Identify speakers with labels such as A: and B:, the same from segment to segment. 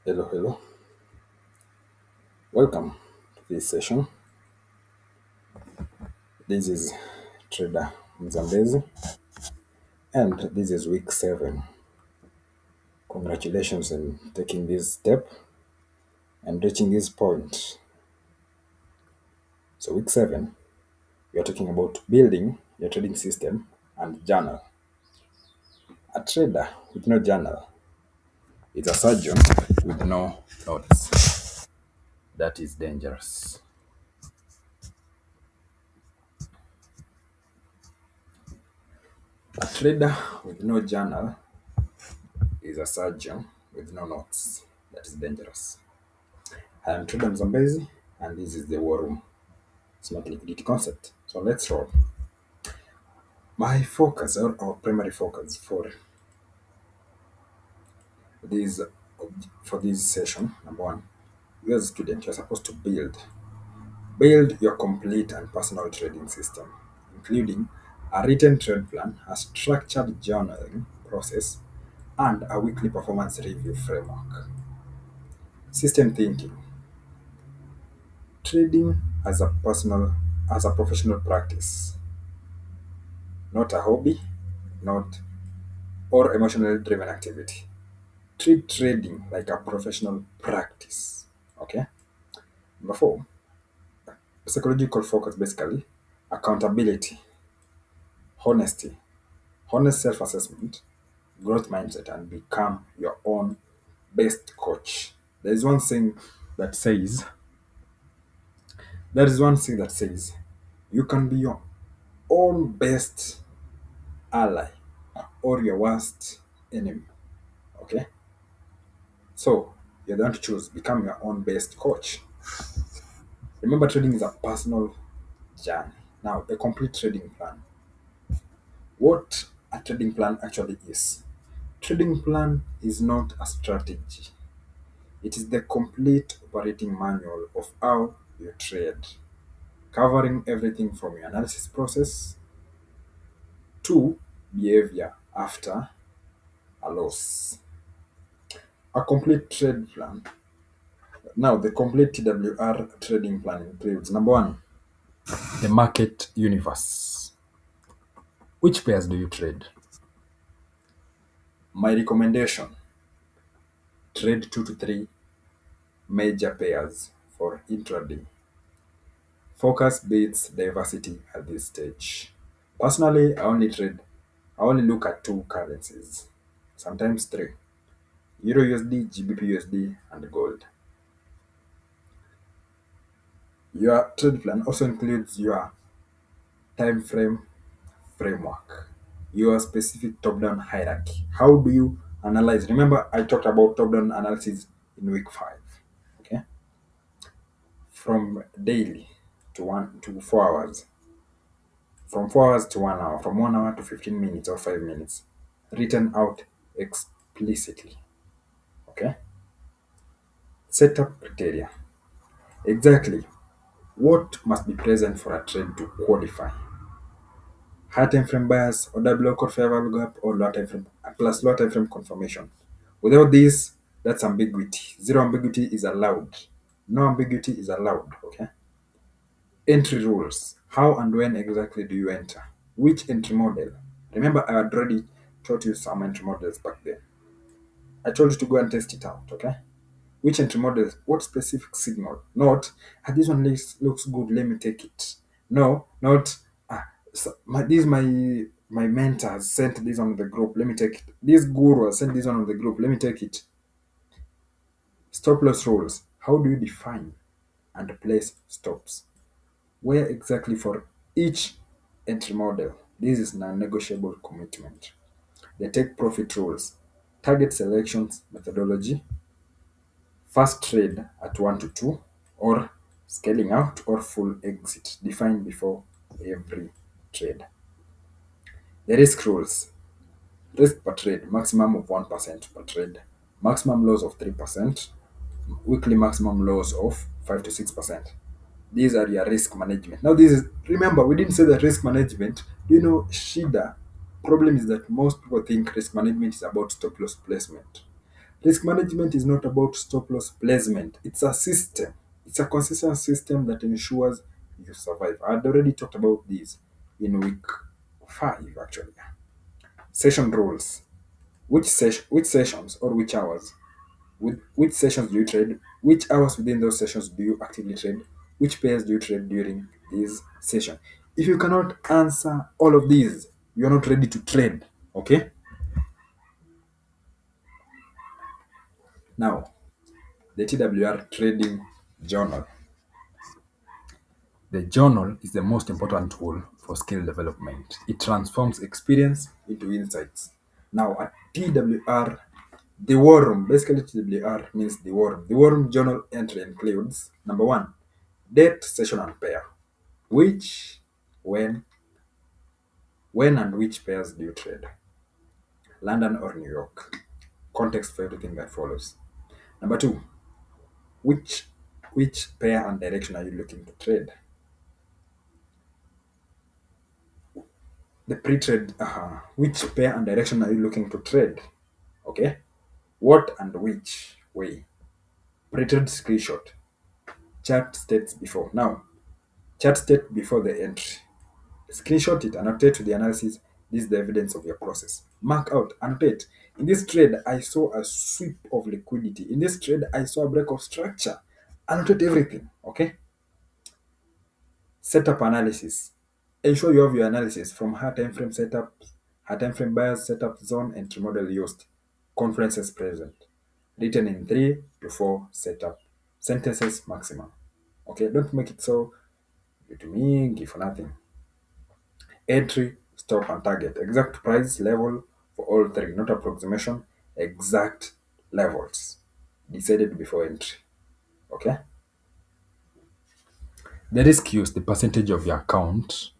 A: Hello, hello. Welcome to this session. This is Trader Mzambezi, and this is week 7. Congratulations on taking this step and reaching this point. So, week 7, we are talking about building your trading system and journal. A trader with no journal is a surgeon with no notes. That is dangerous. A trader with no journal is a surgeon with no notes. That is dangerous. I am Trader Mzambezi, and this is the War Room. It's not liquidity concept. So let's roll. My focus, or our primary focus this for this session, number one, you as a student, you're supposed to build your complete and personal trading system, including a written trade plan, a structured journaling process, and a weekly performance review framework. System thinking: trading as a professional practice, not a hobby, not or emotionally driven activity. Treat trading like a professional practice. Okay. Number four, psychological focus, basically accountability, honesty, honest self-assessment, growth mindset, and become your own best coach. There is one thing that says there is one thing that says you can be your own best ally or your worst enemy. Okay. So you're going to choose become your own best coach. Remember, trading is a personal journey. Now, the complete trading plan. What a trading plan actually is. Trading plan is not a strategy. It is the complete operating manual of how you trade, covering everything from your analysis process to behavior after a loss. A complete trade plan. Now, the complete TWR trading plan includes number one, the market universe. Which pairs do you trade? My recommendation: trade 2 to 3 major pairs for intraday. Focus beats diversity at this stage. Personally, I only look at two currencies, sometimes three: Euro USD, GBP USD, and gold. Your trade plan also includes your time frame framework, your specific top down hierarchy. How do you analyze? Remember, I talked about top down analysis in week 5. Okay, from daily to 4 hours, from 4 hours to 1 hour, from 1 hour to 15 minutes or 5 minutes, written out explicitly. Okay, setup criteria: exactly what must be present for a trade to qualify. High time frame bias or double or fair value gap or low time frame plus low time frame confirmation. Without this, that's ambiguity. Zero ambiguity is allowed. No ambiguity is allowed. Okay. Entry rules. How and when exactly do you enter? Which entry model? Remember, I had already taught you some entry models back then. I told you to go and test it out. Okay. Which entry models? What specific signal? Not, this one looks good, let me take it. No, not, my mentor has sent this on the group, let me take it. This guru has sent this one on the group, let me take it. Stop loss rules. How do you define and place stops? Where exactly for each entry model? This is non-negotiable commitment. The take profit rules. Target selections methodology. First trade at 1 to 2, or scaling out or full exit defined before every trade. The risk rules: risk per trade, maximum of 1% per trade, maximum loss of 3%, weekly maximum loss of 5 to 6%. These are your risk management. Now, this is, remember, we didn't say that risk management. Do you know, Shida? Problem is that most people think risk management is about stop loss placement. Risk management is not about stop loss placement. It's a system. It's a consistent system that ensures you survive. I had already talked about this in week 5 actually. Session rules. Which sessions or which hours? With which sessions do you trade? Which hours within those sessions do you actively trade? Which pairs do you trade during this session? If you cannot answer all of these, you're not ready to trade. Okay? Now, the TWR trading journal. The journal is the most important tool for skill development. It transforms experience into insights. Now, at TWR, the war room, basically TWR means the war room. The war room journal entry includes number one, date, session, and pair. Which, when, when and which pairs do you trade? London or New York? Context for everything that follows. Number two, which which pair and direction are you looking to trade? The pre-trade, which pair and direction are you looking to trade? Okay. What and which way? Pre-trade screenshot. Chart states before. Now, chart state before the entry. Screenshot it, annotate to the analysis. This is the evidence of your process. Mark out, annotate. In this trade, I saw a sweep of liquidity. In this trade, I saw a break of structure. Annotate everything. Okay. Setup analysis. Ensure you have your analysis from high time frame setup, high time frame buyers setup zone, entry model used, conferences present. Written in 3 to 4 setup sentences maximum. Okay, don't make it so to me, give for nothing. Entry, stop, and target. Exact price level for all three, not approximation. Exact levels decided before entry. Okay. The risk used, the percentage of your account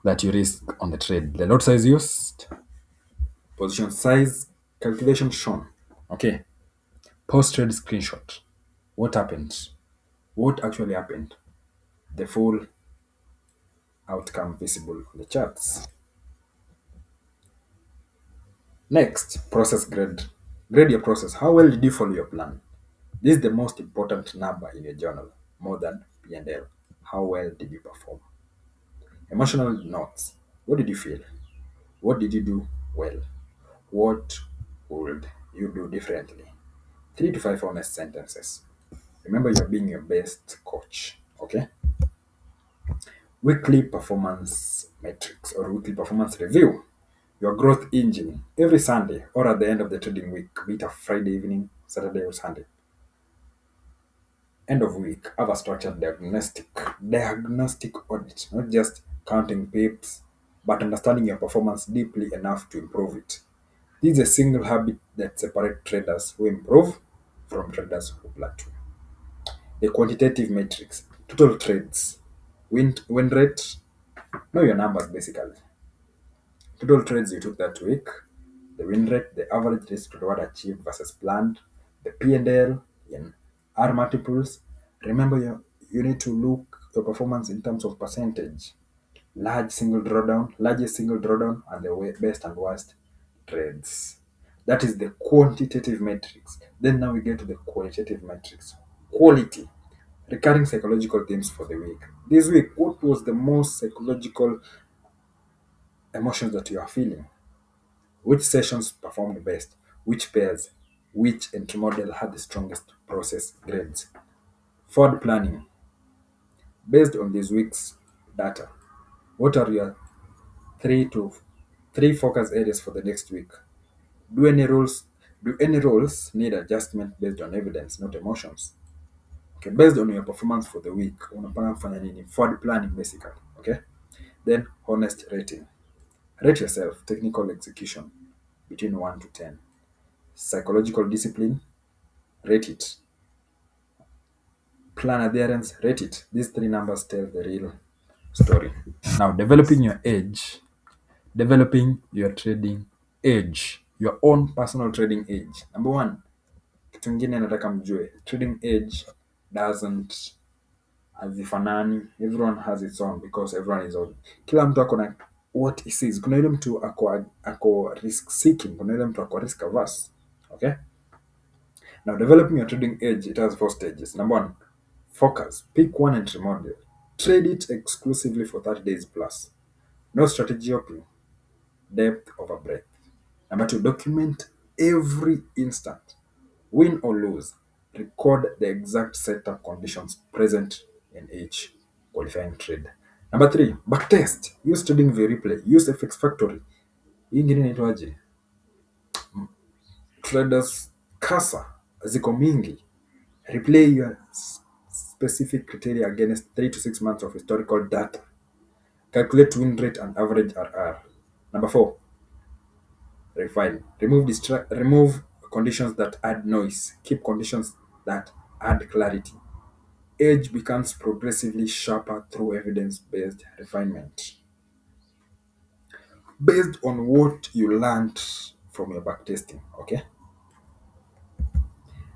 A: that you risk on the trade. The lot size used, position size, calculation shown. Okay. Post trade screenshot. What happened? What actually happened? The full outcome visible on the charts. Next, process grade. Grade your process. How well did you follow your plan? This is the most important number in your journal, more than P&L. How well did you perform? Emotional notes. What did you feel? What did you do well? What would you do differently? 3 to 5 honest sentences. Remember, you're being your best coach. Okay? Weekly performance metrics or weekly performance review. Your growth engine every Sunday or at the end of the trading week, be it a Friday evening, Saturday, or Sunday. End of week, have a structured diagnostic audit, not just counting pips, but understanding your performance deeply enough to improve it. This is a single habit that separates traders who improve from traders who plateau. The quantitative metrics, total trades, win rate, know your numbers basically. Total trades you took that week, the win rate, the average risk to reward achieved versus planned, the P&L in R multiples. Remember, you need to look your performance in terms of percentage. Largest single drawdown, and the best and worst trades. That is the quantitative metrics. Then now we get to the qualitative metrics. Quality. Recurring psychological themes for the week. This week, what was the most psychological emotions that you are feeling? Which sessions performed best? Which pairs? Which entry model had the strongest process grades? Forward planning. Based on this week's data, what are your three to three focus areas for the next week? Do any rules do any roles need adjustment based on evidence, not emotions? Okay, based on your performance for the week, unapanga kufanya nini? Forward planning basically. Okay? Then honest rating. Rate yourself, technical execution between 1 to 10. Psychological discipline, rate it. Plan adherence, rate it. These three numbers tell the real story. Now, developing your trading edge, your own personal trading edge. Number one, kitu ingine nataka mjue, trading edge doesn't hazifanani. Everyone has its own because everyone is own. Kila mtu ako na what he sees. Kuna yule mtu ako risk seeking, kuna yule mtu ako risk averse. Okay? Now, developing your trading edge, it has four stages. Number one, focus. Pick one entry model. Trade it exclusively for 30 days plus. No strategy hopping, depth over breadth. Number two, document every instant. Win or lose, record the exact setup conditions present in each qualifying trade. Number three, backtest. Use trading view replay. Use FX factory. Hii ingine inaitwaje? Traders kasa ziko mingi. Replay your specific criteria against 3 to 6 months of historical data. Calculate win rate and average RR. Number four, refine. Remove conditions that add noise. Keep conditions that add clarity. Edge becomes progressively sharper through evidence-based refinement. Based on what you learned from your backtesting, okay?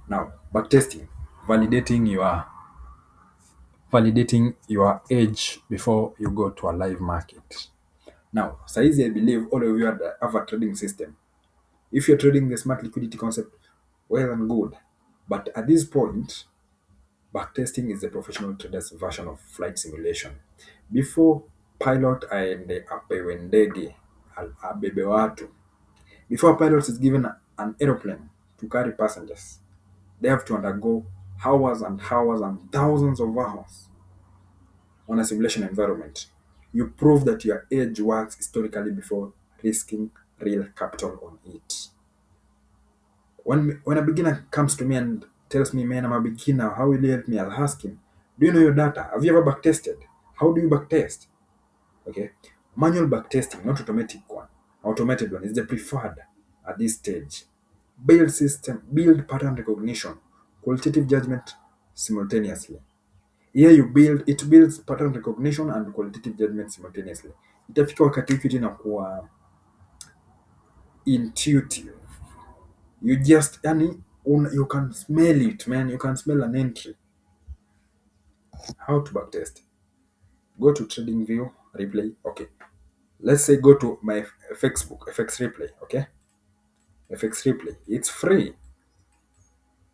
A: Now, backtesting, validating your validating your edge before you go to a live market. Now, Saizi, I believe all of you have a trading system. If you're trading the smart liquidity concept, well and good. But at this point, backtesting is the professional trader's version of flight simulation. Before pilot aende apewe ndege abebe watu, before a pilot is given an aeroplane to carry passengers, they have to undergo hours and hours and thousands of hours on a simulation environment. You prove that your edge works historically before risking real capital on it. When a beginner comes to me and tells me, man, I'm a beginner, how will you help me? I'll ask him, do you know your data? Have you ever backtested? How do you backtest? Okay. Manual backtesting, not automatic one. Automated one is the preferred at this stage. Build pattern recognition, qualitative judgment simultaneously. Here it builds pattern recognition and qualitative judgment simultaneously. Itafika wakati hiki inakuwa intuitive. You just, you can smell it, man. You can smell an entry. How to backtest? Go to Trading View Replay. Okay. Let's say go to my FX book, FX Replay. Okay. FX Replay. It's free.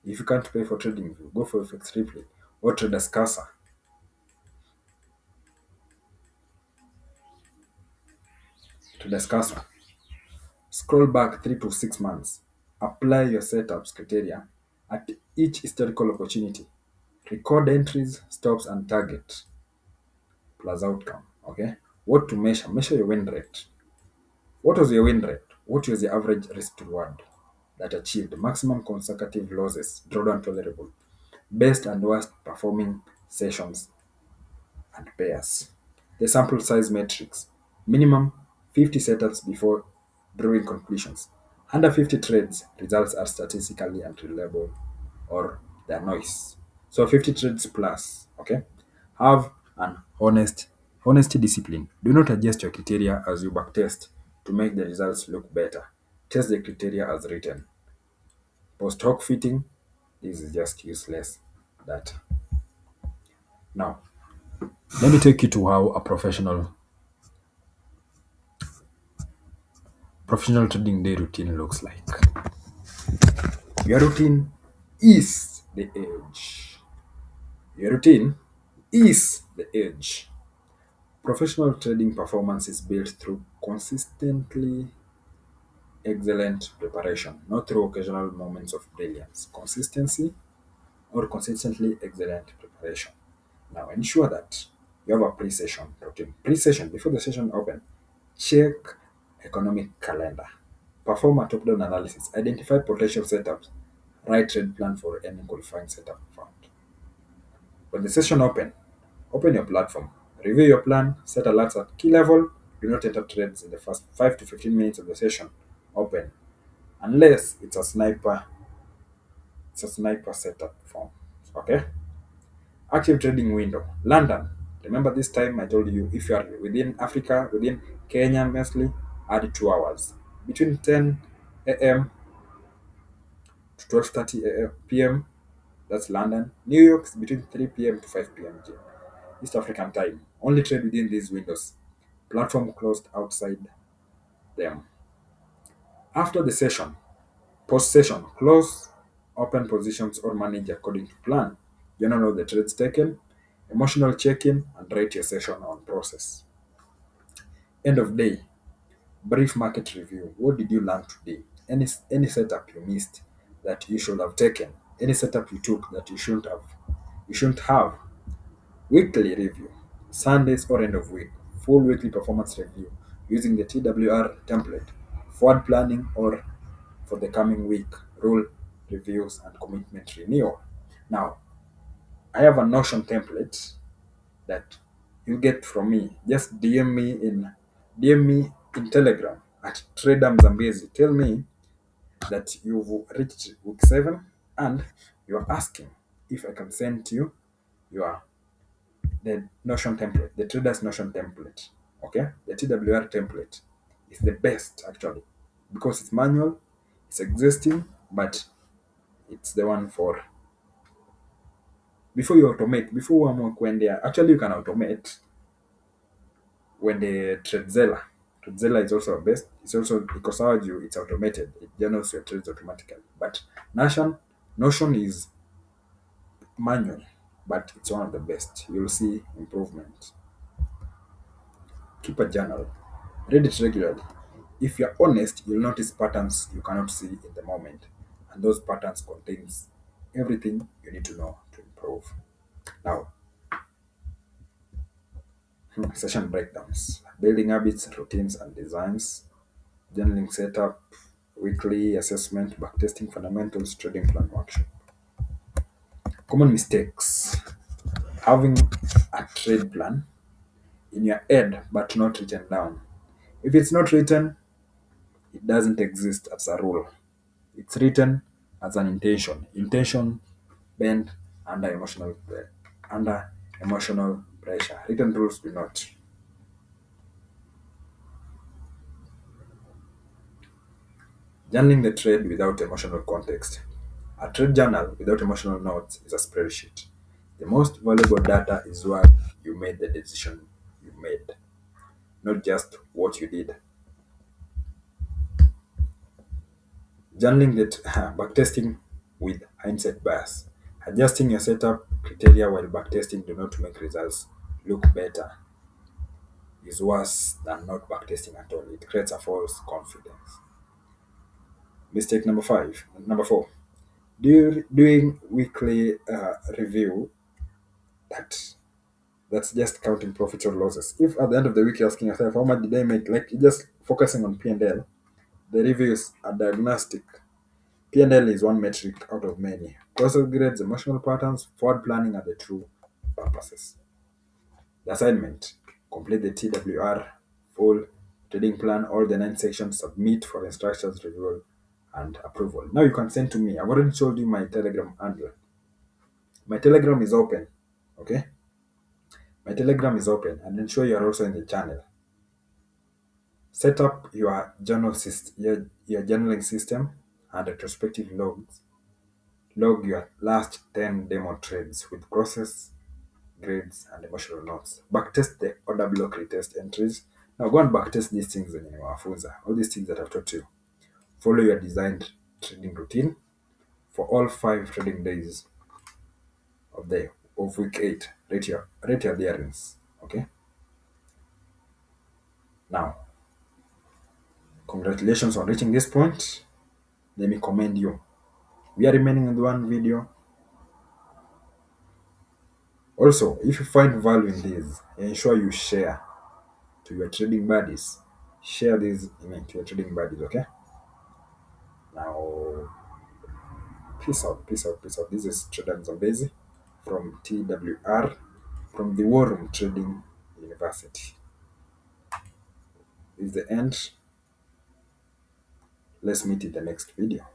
A: If you can't pay for Trading View, go for FX Replay or Traders Casa. Traders Casa. Scroll back 3 to 6 months. Apply your setups criteria at each historical opportunity. Record entries, stops, and target plus outcome. Okay. What to measure? Measure your win rate. What was your win rate? What was the average risk to reward that achieved maximum consecutive losses, drawdown tolerable, best and worst performing sessions and pairs? The sample size matrix. Minimum 50 setups before drawing conclusions. Under 50 trades, results are statistically unreliable or they're noise. So 50 trades plus, okay? Have an honesty discipline. Do not adjust your criteria as you backtest to make the results look better. Test the criteria as written. Post hoc fitting, this is just useless data. Now, let me take you to how a professional trading day routine looks like. Your routine is the edge. Your routine is the edge. Professional trading performance is built through consistently excellent preparation, not through occasional moments of brilliance. Consistency or consistently excellent preparation. Now ensure that you have a pre-session routine. Pre-session, before the session open, check economic calendar. Perform a top-down analysis. Identify potential setups. Write trade plan for any qualifying setup found. When the session open your platform. Review your plan. Set alerts at key level. Do not enter trades in the first 5 to 15 minutes of the session. Open. Unless it's a sniper setup form. Okay? Active trading window. London. Remember this time I told you if you are within Africa, within Kenya mostly, add 2 hours. Between 10 a.m. to 12:30 p.m. That's London. New York is between 3 p.m. to 5 p.m. East African time. Only trade within these windows. Platform closed outside them. After the session, post session, close open positions or manage according to plan. Journal all the trades taken, emotional check-in, and rate your session on process. End of day, brief market review. What did you learn today? Any setup you missed that you should have taken, any setup you took that you shouldn't have. Weekly review, Sundays or end of week, full weekly performance review using the TWR template, forward planning or for the coming week, rule reviews and commitment renewal. Now, I have a Notion template that you get from me. Just DM me in Telegram at Trader Mzambezi. Tell me that you've reached week 7 and you're asking if I can send you your the Notion template, the Traders Notion template. Okay, the TWR template is the best actually because it's manual, it's existing, but it's the one for before you automate. Before uamue kuendea, actually you can automate when the Tradzella is also best. It's also because how you it's automated. It generates your trades automatically. But Notion is manual, but it's one of the best. You'll see improvement. Keep a journal. Read it regularly. If you're honest, you'll notice patterns you cannot see in the moment. And those patterns contains everything you need to know to improve. Now, session breakdowns. Building habits, routines, and designs. Journaling setup, weekly assessment, backtesting fundamentals, trading plan workshop. Common mistakes. Having a trade plan in your head but not written down. If it's not written, it doesn't exist as a rule. It's written as an intention. Intention bent under emotional pressure. Written rules do not. Journaling the trade without emotional context. A trade journal without emotional notes is a spreadsheet. The most valuable data is why you made the decision you made, not just what you did. Journaling that backtesting with hindsight bias. Adjusting your setup criteria while backtesting do not make results look better is worse than not backtesting at all. It creates a false confidence. Mistake number five. Number four. Doing weekly review that that's just counting profits or losses. If at the end of the week you're asking yourself how much did I make, like you're just focusing on P&L, the reviews are diagnostic. P&L is one metric out of many. Process grades, emotional patterns, forward planning are the true purposes. The assignment: complete the TWR full trading plan, all the 9 sections, submit for instructions, review, and approval. Now you can send to me. I've already told you my Telegram handle. My Telegram is open. Okay? My Telegram is open and ensure you are also in the channel. Set up your your journaling system and retrospective logs. Log your last 10 demo trades with process, grades, and emotional notes. Backtest the order block retest entries. Now go and backtest these things in your Afusa. All these things that I've taught you. Follow your designed trading routine for all 5 trading days of week 8. Rate your adherence. Okay. Now, congratulations on reaching this point. Let me commend you. We are remaining in one video. Also, if you find value in this, ensure you share to your trading buddies. Share this email to your trading buddies, okay? Now, peace out, peace out, peace out. This is Trader Zambezi from TWR, from the War Room Trading University. This is the end. Let's meet in the next video.